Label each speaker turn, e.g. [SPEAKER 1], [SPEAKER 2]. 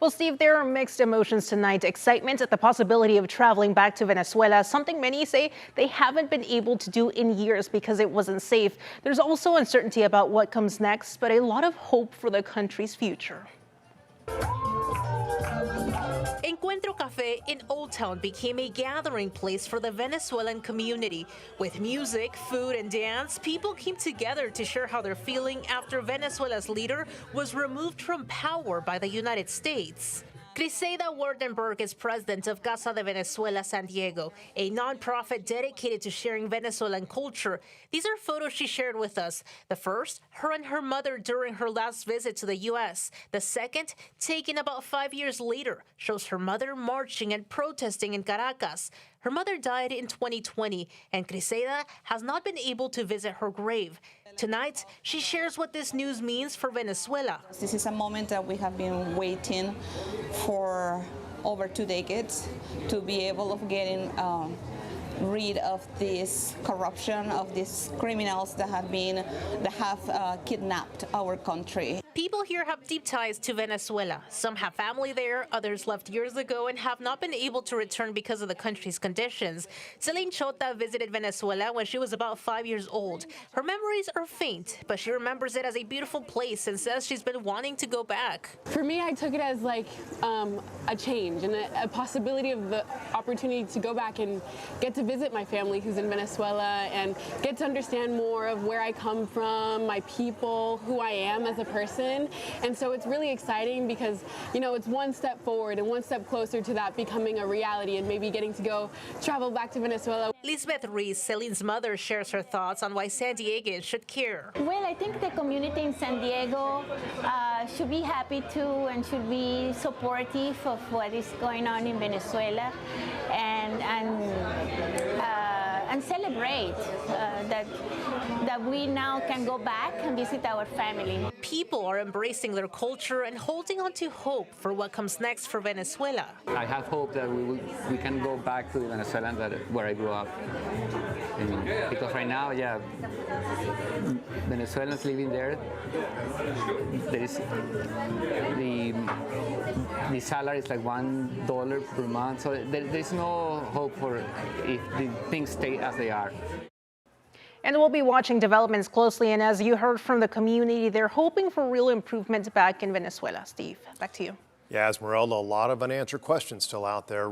[SPEAKER 1] Well, Steve, there are mixed emotions tonight. Excitement at the possibility of traveling back to Venezuela, something many say they haven't been able to do in years because it wasn't safe. There's also uncertainty about what comes next, but a lot of hope for the country's future.
[SPEAKER 2] Encuentro Cafe in Old Town became a gathering place for the Venezuelan community. With music, food, and dance, people came together to share how they're feeling after Venezuela's leader was removed from power by the United States. Griselda Wardenberg is president of Casa de Venezuela San Diego, a nonprofit dedicated to sharing Venezuelan culture. These are photos she shared with us. The first, her and her mother during her last visit to the U.S. The second, taken about 5 years later, shows her mother marching and protesting in Caracas. Her mother died in 2020, and Griselda has not been able to visit her grave. Tonight, she shares what this news means for Venezuela.
[SPEAKER 3] This is a moment that we have been waiting for over 2 decades to be able of getting rid of this corruption, of these criminals that have kidnapped our country.
[SPEAKER 2] People here have deep ties to Venezuela. Some have family there, others left years ago and have not been able to return because of the country's conditions. Celine Chota visited Venezuela when she was about 5 years old. Her memories are faint, but she remembers it as a beautiful place and says she's been wanting to go back.
[SPEAKER 4] For me, I took it as like a change and a possibility of the opportunity to go back and get to visit my family who's in Venezuela and get to understand more of where I come from, my people, who I am as a person. And so it's really exciting because, you know, it's one step forward and one step closer to that becoming a reality and maybe getting to go travel back to Venezuela.
[SPEAKER 2] Lisbeth Reese, Celine's mother, shares her thoughts on why San Diegans should care.
[SPEAKER 5] Well, I think the community in San Diego should be happy too and should be supportive of what is going on in Venezuela and celebrate that we now can go back and visit our family.
[SPEAKER 2] People are embracing their culture and holding on to hope for what comes next for Venezuela.
[SPEAKER 6] I have hope that we can go back to the Venezuelan where I grew up. Because right now, yeah, Venezuelans living there is the salary is like $1 per month, so there's no hope for if the things stay as they are.
[SPEAKER 1] And we'll be watching developments closely. And as you heard from the community, they're hoping for real improvements back in Venezuela. Steve, back to you.
[SPEAKER 7] Yeah, Esmeralda, a lot of unanswered questions still out there.